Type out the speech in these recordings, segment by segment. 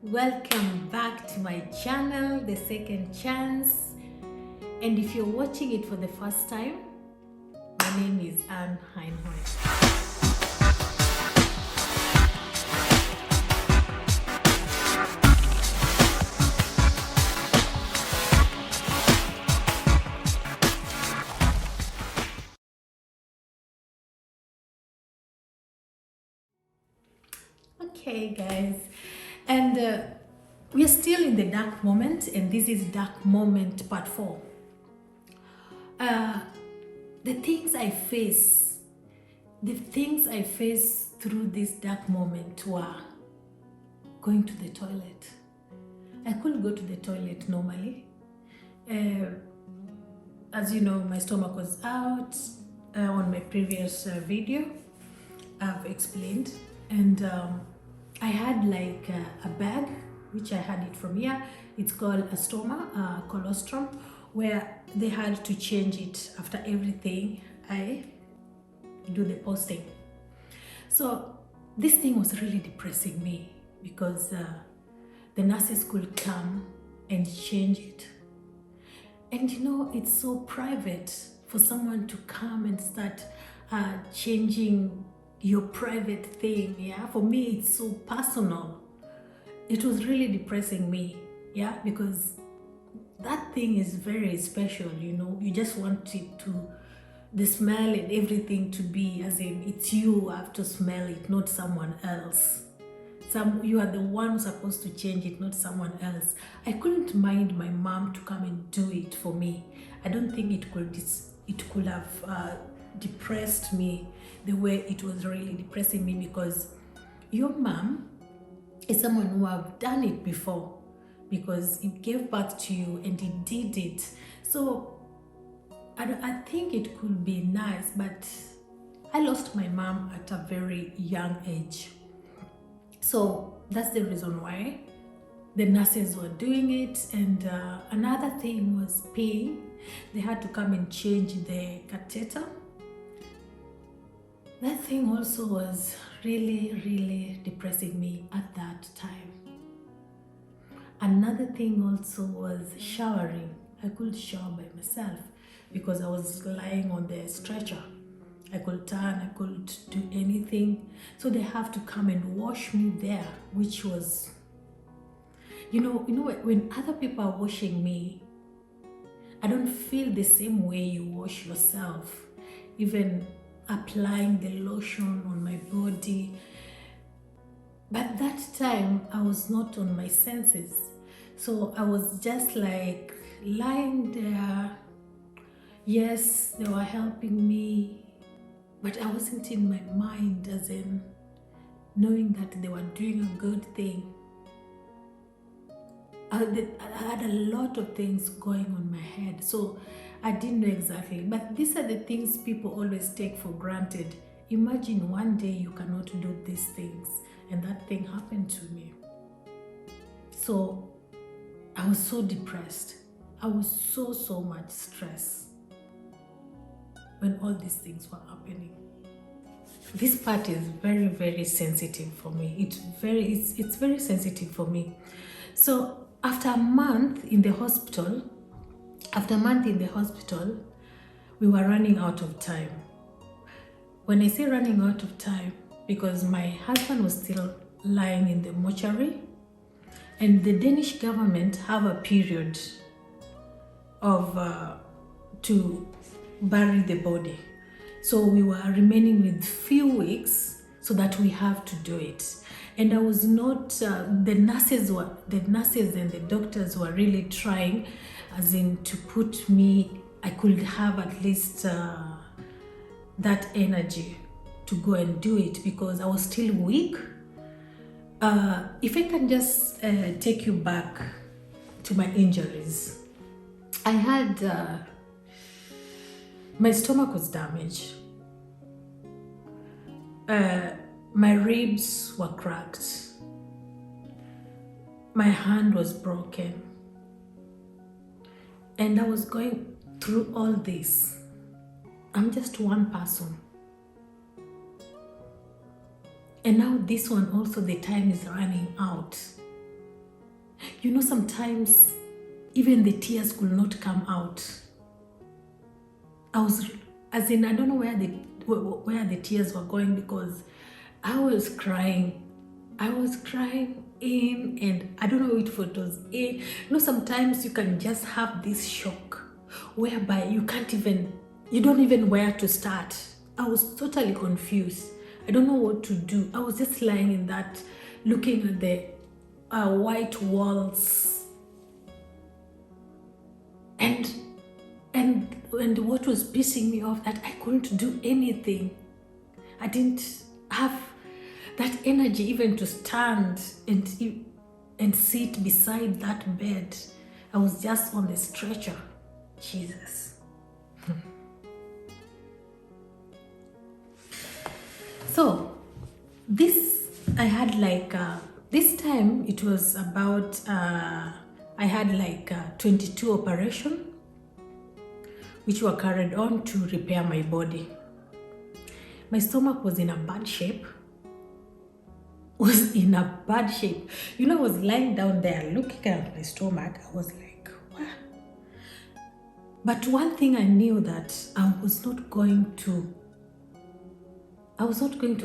Welcome back to my channel, The Second Chance. And if you're watching it for the first time, my name is Anne Heinhoy. Okay, guys, and we are still in the dark moment, and this is dark moment part 4. The things I face through this dark moment were going to the toilet. I couldn't go to the toilet normally. As you know, my stomach was out. On my previous video, I've explained, and I had like a bag, which I had it from here. It's called a stoma, colostrum, where they had to change it after everything I do the posting. So this thing was really depressing me because the nurses could come and change it. And you know, it's so private for someone to come and start changing your private thing. Yeah, for me it's so personal. It was really depressing me, yeah, because that thing is very special. You know, you just want it to, the smell and everything to be as in it's you have to smell it, not someone else. You are the one who's supposed to change it, not someone else. I couldn't mind my mom to come and do it for me. I don't think it could have depressed me the way it was really depressing me, because your mom is someone who have done it before, because it gave birth to you and it did it. So I think it could be nice, but I lost my mom at a very young age. So that's the reason why the nurses were doing it. And another thing was pain. They had to come and change the catheter. That thing also was really, really depressing me at that time. Another thing also was showering. I couldn't shower by myself because I was lying on the stretcher. I could turn, I couldn't do anything. So they have to come and wash me there, which was, you know, when other people are washing me, I don't feel the same way you wash yourself. Even applying the lotion on my body. But that time I was not on my senses. So I was just like lying there. Yes, they were helping me, but I wasn't in my mind, as in knowing that they were doing a good thing. I had a lot of things going on my head, so I didn't know exactly. But these are the things people always take for granted. Imagine one day you cannot do these things, and that thing happened to me. So I was so depressed. I was so much stressed when all these things were happening. This part is very sensitive for me. It's very sensitive for me. So after a month in the hospital, we were running out of time. When I say running out of time, because my husband was still lying in the mortuary, and the Danish government have a period of to bury the body. So we were remaining with few weeks so that we have to do it. And I was not, the nurses and the doctors were really trying, as in to put me, I could have at least that energy to go and do it, because I was still weak. If I can just take you back to my injuries. I had, my stomach was damaged. My ribs were cracked. My hand was broken. And I was going through all this. I'm just one person. And now this one also, the time is running out. You know, sometimes even the tears could not come out. I was, as in, I don't know where the tears were going, because I was crying. I was crying in, and I don't know if it was in. You know, sometimes you can just have this shock whereby you don't even know where to start. I was totally confused. I don't know what to do. I was just lying in that, looking at the white walls, and what was pissing me off, that I couldn't do anything. I didn't have that energy even to stand and sit beside that bed. I was just on the stretcher. Jesus. So I had like this time it was about I had like 22 operation which were carried on to repair my body. My stomach was in a bad shape. You know, I was lying down there looking at my stomach. I was like, what? But one thing I knew, that I was not going to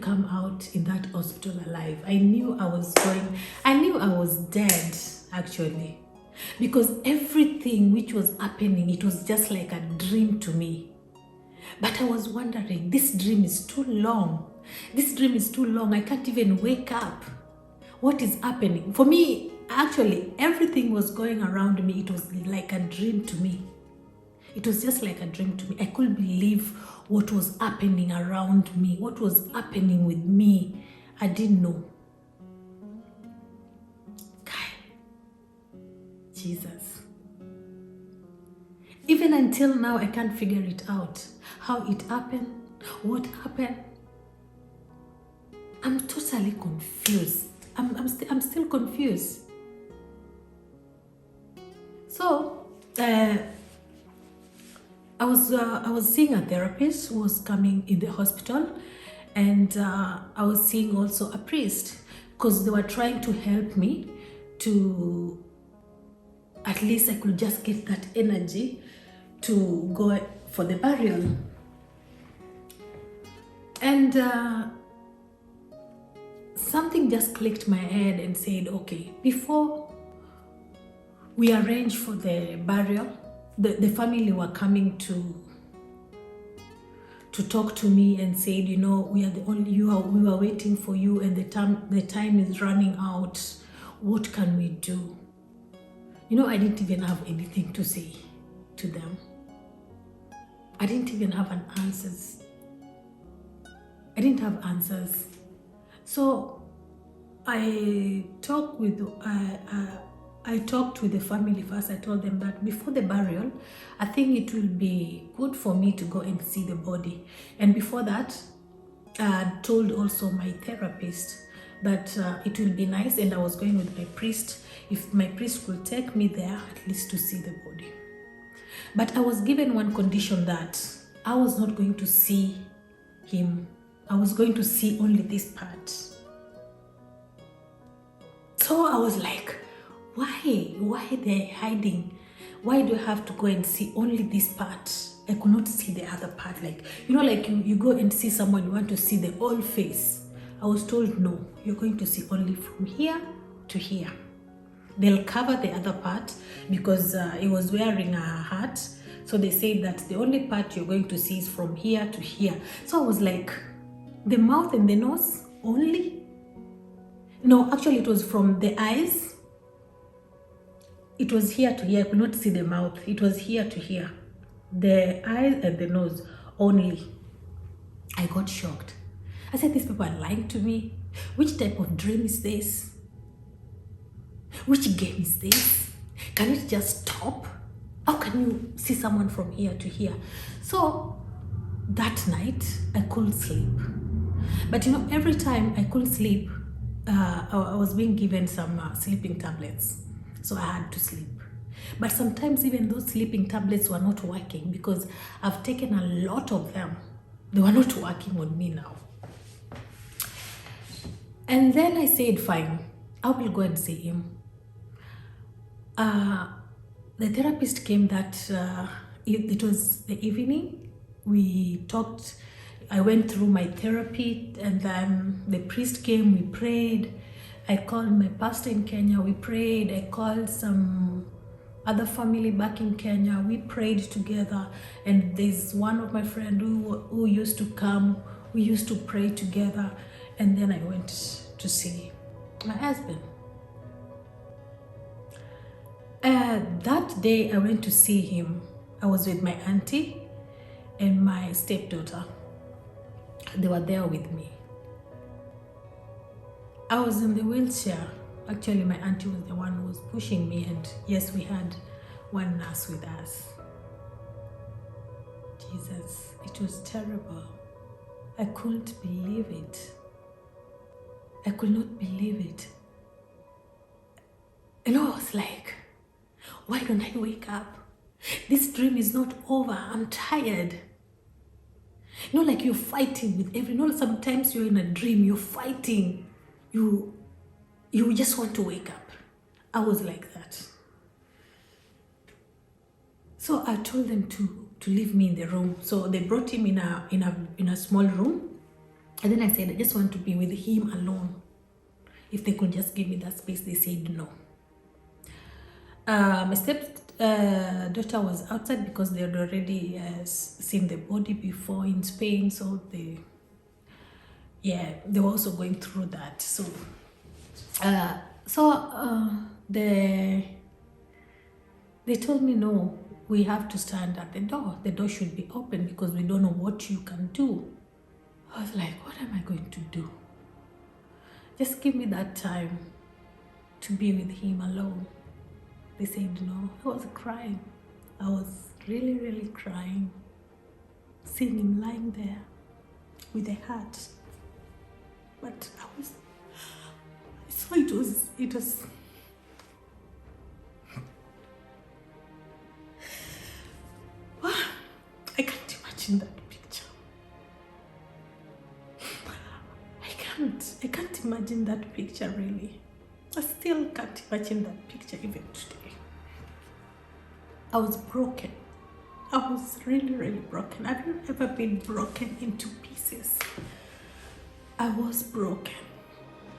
come out in that hospital alive. I knew I was dead, actually, because everything which was happening, it was just like a dream to me. But I was wondering, this dream is too long. I can't even wake up. What is happening? For me, actually, everything was going around me. It was like a dream to me. It was just like a dream to me. I couldn't believe what was happening around me, what was happening with me. I didn't know. Jesus. Even until now, I can't figure it out. How it happened, what happened. I'm totally confused. I'm still confused. So, I was seeing a therapist who was coming in the hospital, and I was seeing also a priest, because they were trying to help me to, at least I could just get that energy to go for the burial. And something just clicked my head and said, okay, before we arrange for the burial, the family were coming to talk to me and said, you know, we were waiting for you, and the time is running out. What can we do? You know, I didn't even have anything to say to them. I didn't even have answers. I didn't have answers. So I talked with the family first. I told them that before the burial, I think it will be good for me to go and see the body. And before that, I told also my therapist that it will be nice, and I was going with my priest, if my priest could take me there at least to see the body. But I was given one condition, that I was not going to see him. I was going to see only this part. So I was like, why they're hiding? Why do I have to go and see only this part? I could not see the other part. Like, you know, like you go and see someone, you want to see the whole face. I was told, no, you're going to see only from here to here. They'll cover the other part, because he was wearing a hat. So they said that the only part you're going to see is from here to here. So I was like, the mouth and the nose only? No, actually it was from the eyes. It was here to here. I could not see the mouth. It was here to here. The eyes and the nose only. I got shocked. I said, these people are lying to me. Which type of dream is this? Which game is this? Can it just stop? How can you see someone from here to here? So that night, I couldn't sleep. But you know, every time I couldn't sleep, I was being given some sleeping tablets. So I had to sleep. But sometimes even those sleeping tablets were not working, because I've taken a lot of them. They were not working on me now. And then I said, fine, I will go and see him. The therapist came that it was the evening. We talked. I went through my therapy, and then the priest came. We prayed. I called my pastor in Kenya. We prayed. I called some other family back in Kenya. We prayed together. And there's one of my friends who used to come. We used to pray together. And then I went to see my husband. That day I went to see him. I was with my auntie and my stepdaughter. They were there with me. I was in the wheelchair. Actually, my auntie was the one who was pushing me, and yes, we had one nurse with us. Jesus, it was terrible. I couldn't believe it. I could not believe it. And I was like, why don't I wake up? This dream is not over. I'm tired. Like you're fighting with sometimes you're in a dream, you're fighting. You just want to wake up. I was like that. So I told them to leave me in the room. So they brought him in a small room. And then I said, I just want to be with him alone. If they could just give me that space, they said no. My stepdaughter was outside because they had already seen the body before in Spain, so they were also going through that. So they told me, no, we have to stand at the door. The door should be open because we don't know what you can do. I was like, what am I going to do? Just give me that time to be with him alone. They said no. I was crying. I was really, really crying. Seeing him lying there with a heart. But I saw it was I can't imagine that picture. I can't imagine that picture really. I still can't imagine that picture even today. I was broken. I was really, really broken. Have you ever been broken into pieces? I was broken.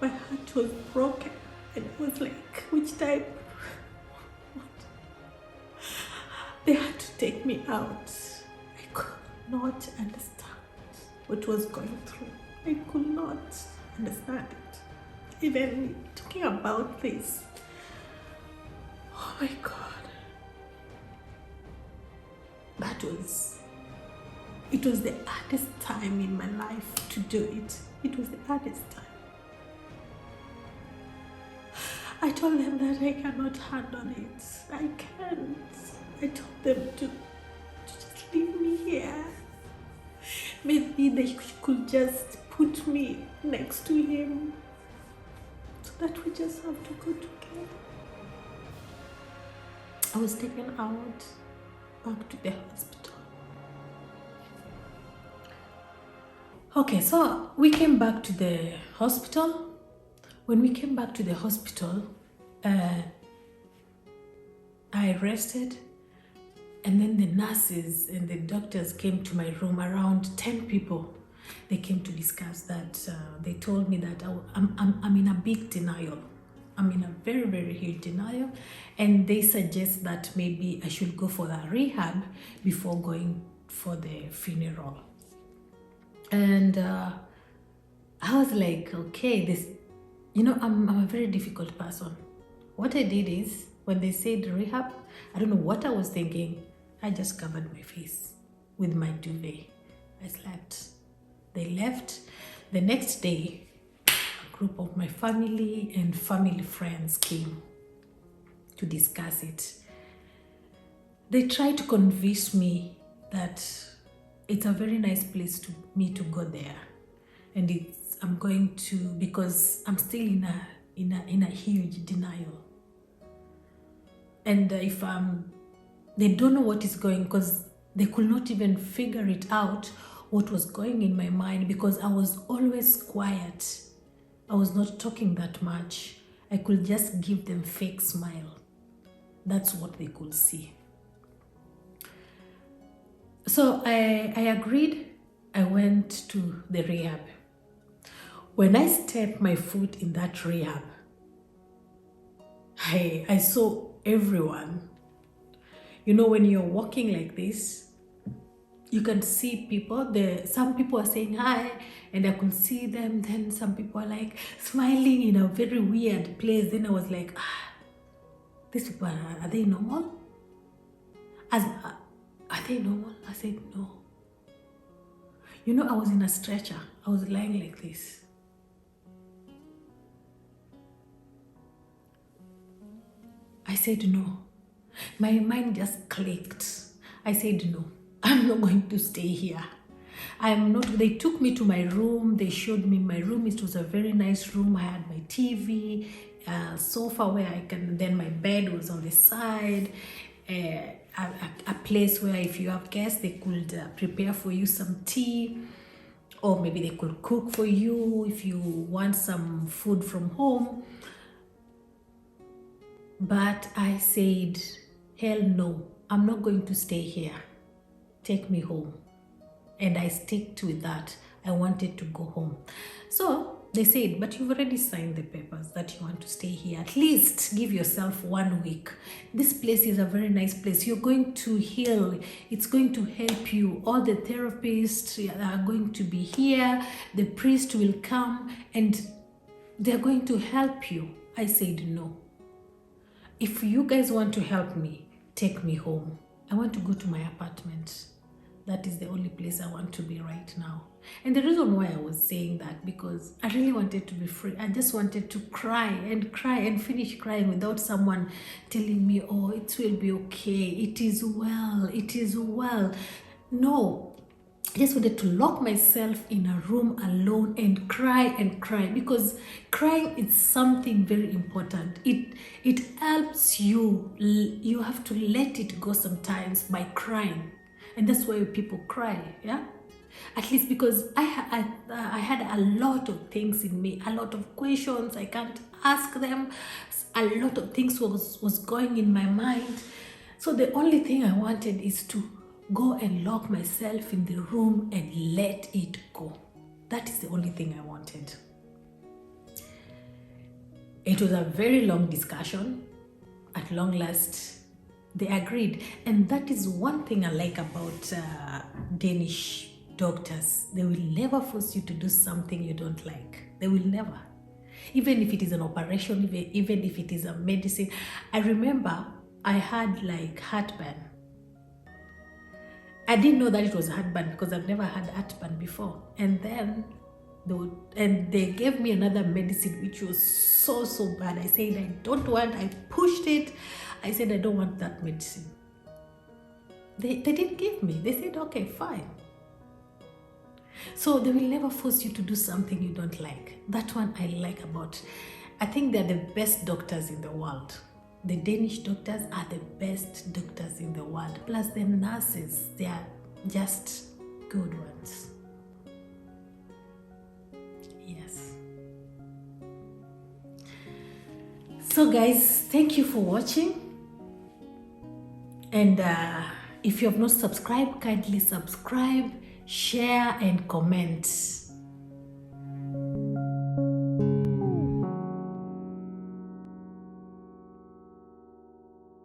My heart was broken. And it was like, which time? They had to take me out. I could not understand what was going through. I could not understand it. Even talking about this. Oh my God. It was the hardest time in my life to do it. It was the hardest time. I told them that I cannot handle it. I can't. I told them to just leave me here. Maybe they could just put me next to him so that we just have to go together. I was taken out back to the hospital. Okay, so we came back to the hospital. When we came back to the hospital, I rested, and then the nurses and the doctors came to my room, around 10 people. They came to discuss that. They told me that I'm in a big denial. I'm in a very, very huge denial, and they suggest that maybe I should go for the rehab before going for the funeral. And I was like, okay, I'm a very difficult person. What I did is, when they said rehab, I don't know what I was thinking. I just covered my face with my duvet. I slept. They left. The next day, a group of my family and family friends came to discuss it. They tried to convince me that it's a very nice place to me to go there, and I'm going to, because I'm still in a huge denial, and if they don't know what is going, because they could not even figure it out what was going in my mind, because I was always quiet. I was not talking that much. I could just give them fake smile. That's what they could see. So I agreed. I went to the rehab. When I stepped my foot in that rehab, I saw everyone. You know, when you're walking like this, you can see people. Some people are saying hi, and I could see them. Then some people are like smiling in a very weird place. Then I was like, these people, are they normal? Are they normal? I said, no. You know, I was in a stretcher. I was lying like this. I said, no. My mind just clicked. I said, no, I'm not going to stay here. I'm not. They took me to my room. They showed me my room. It was a very nice room. I had my TV, sofa where I can, then my bed was on the side. A place where if you have guests, they could prepare for you some tea, or maybe they could cook for you if you want some food from home. But I said, hell no, I'm not going to stay here. Take me home. And I stick to that. I wanted to go home. So they said, but you've already signed the papers that you want to stay here. At least give yourself 1 week. This place is a very nice place. You're going to heal. It's going to help you. All the therapists are going to be here. The priest will come and they're going to help you. I said, no. If you guys want to help me, take me home. I want to go to my apartment. That is the only place I want to be right now. And the reason why I was saying that, because I really wanted to be free. I just wanted to cry and finish crying without someone telling me, oh, it will be okay. It is well. It is well. No. I just wanted to lock myself in a room alone and cry, because crying is something very important. It helps you. You have to let it go sometimes by crying. And that's why people cry, yeah? At least because I had a lot of things in me, a lot of questions. I can't ask them. A lot of things was going in my mind. So the only thing I wanted is to go and lock myself in the room and let it go. That is the only thing I wanted. It was a very long discussion. At long last, they agreed. And that is one thing I like about Danish doctors. They will never force you to do something you don't like. They will never. Even if it is an operation, even if it is a medicine. I remember I had like heartburn. I didn't know that it was heartburn because I've never had heartburn before. And then they gave me another medicine which was so bad. I said, I don't want. I pushed it. I said, I don't want that medicine. They didn't give me. They said, okay, fine. So they will never force you to do something you don't like. That one I like about. I think they're the best doctors in the world. The Danish doctors are the best doctors in the world. Plus the nurses, they are just good ones. Yes. So guys, thank you for watching. And if you have not subscribed, kindly subscribe, share and comment.